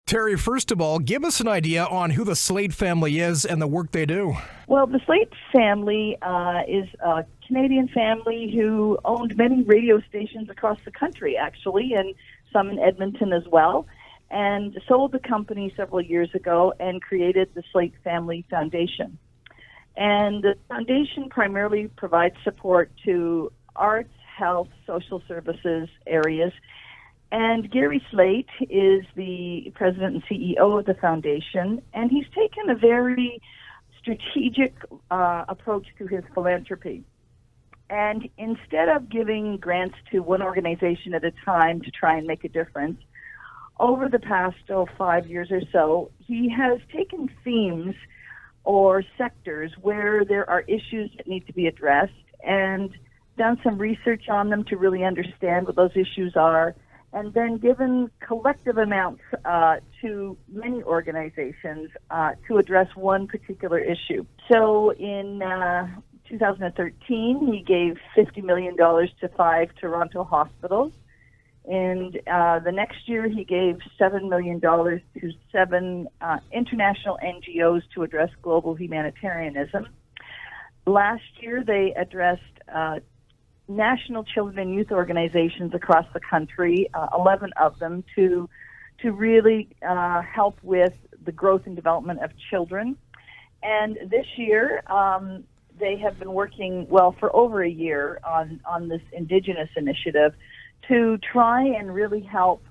Terry, first of all, give us an idea on who the Slaight family is and the work they do. Well, the Slaight family is a Canadian family who owned many radio stations across the country, actually, and some in Edmonton as well, and sold the company several years ago and created the Slaight Family Foundation. And the foundation primarily provides support to arts, health, social services areas. And Gary Slaight is the president and CEO of the foundation, and he's taken a very strategic approach to his philanthropy. And instead of giving grants to one organization at a time to try and make a difference, over the past 5 years or so, he has taken themes or sectors where there are issues that need to be addressed and done some research on them to really understand what those issues are, and then given collective amounts to many organizations to address one particular issue. So in 2013, he gave $50 million to 5 Toronto hospitals. And the next year, he gave $7 million to 7 international NGOs to address global humanitarianism. Last year, they addressed national children and youth organizations across the country, 11 of them, to really help with the growth and development of children. And this year, they have been working, for over a year on this Indigenous initiative to try and really help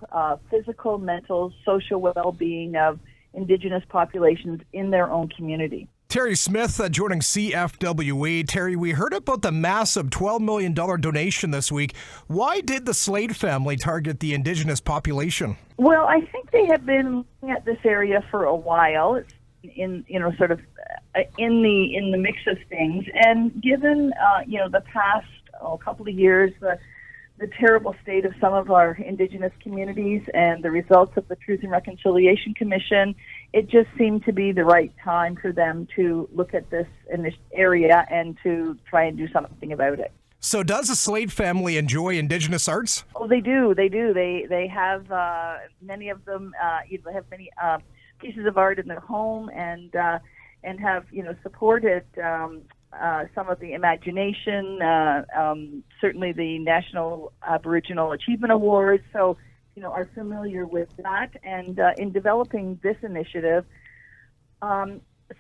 physical, mental, social well-being of Indigenous populations in their own community. Terry Smith joining CFWE. Terry, we heard about the massive $12 million donation this week. Why did the Slaight family target the Indigenous population? Well, I think they have been looking at this area for a while. It's in the mix of things, and given the past couple of years, the terrible state of some of our Indigenous communities and the results of the Truth and Reconciliation Commission, it just seemed to be the right time for them to look at this in this area and to try and do something about it. So does the Slaight family enjoy Indigenous arts? Oh, they do. They have many of them. They have many pieces of art in their home and have supported some of the imagination, certainly the National Aboriginal Achievement Awards. So, are familiar with that. And in developing this initiative,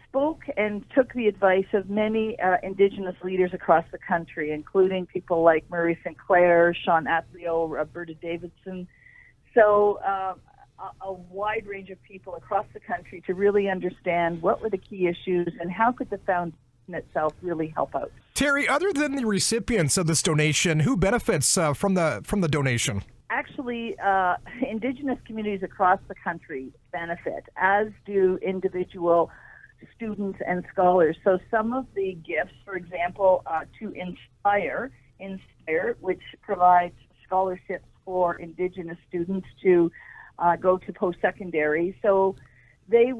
spoke and took the advice of many Indigenous leaders across the country, including people like Murray Sinclair, Sean Atleo, Roberta Davidson. So a wide range of people across the country to really understand what were the key issues and how could the foundation itself really help out. Terry, other than the recipients of this donation, who benefits from the donation? Actually, Indigenous communities across the country benefit, as do individual students and scholars. So some of the gifts, for example, to Inspire, which provides scholarships for Indigenous students to go to post-secondary. So they've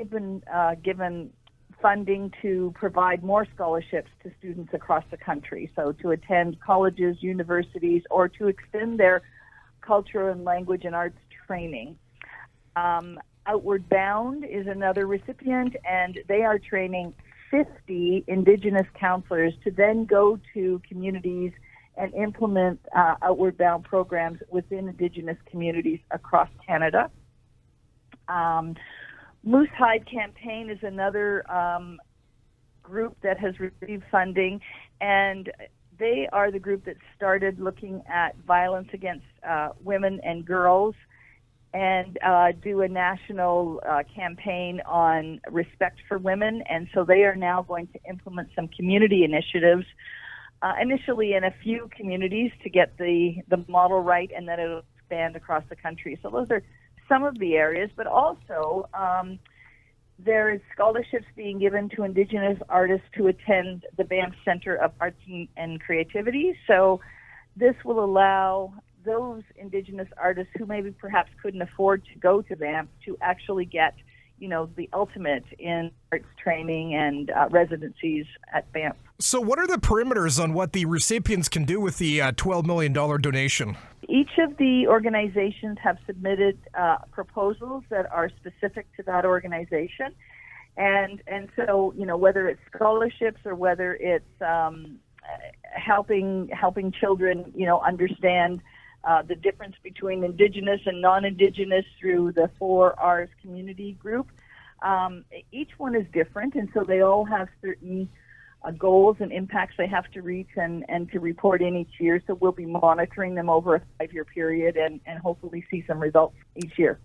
been given funding to provide more scholarships to students across the country, so to attend colleges, universities, or to extend their culture and language and arts training. Outward Bound is another recipient, and they are training 50 Indigenous counselors to then go to communities and implement Outward Bound programs within Indigenous communities across Canada. Moose Hide Campaign is another group that has received funding, and they are the group that started looking at violence against women and girls and do a national campaign on respect for women. And so they are now going to implement some community initiatives, initially in a few communities to get the model right, and then it'll expand across the country. So those are some of the areas, but also there is scholarships being given to Indigenous artists to attend the Banff Centre of Arts and Creativity. So this will allow those Indigenous artists who maybe perhaps couldn't afford to go to Banff to actually get the ultimate in arts training and residencies at Banff. So what are the perimeters on what the recipients can do with the $12 million donation? Each of the organizations have submitted proposals that are specific to that organization. And so, whether it's scholarships or whether it's helping children, understand the difference between Indigenous and non-Indigenous through the 4Rs community group. Each one is different, and so they all have certain goals and impacts they have to reach and to report in each year. So we'll be monitoring them over a 5-year period and hopefully see some results each year.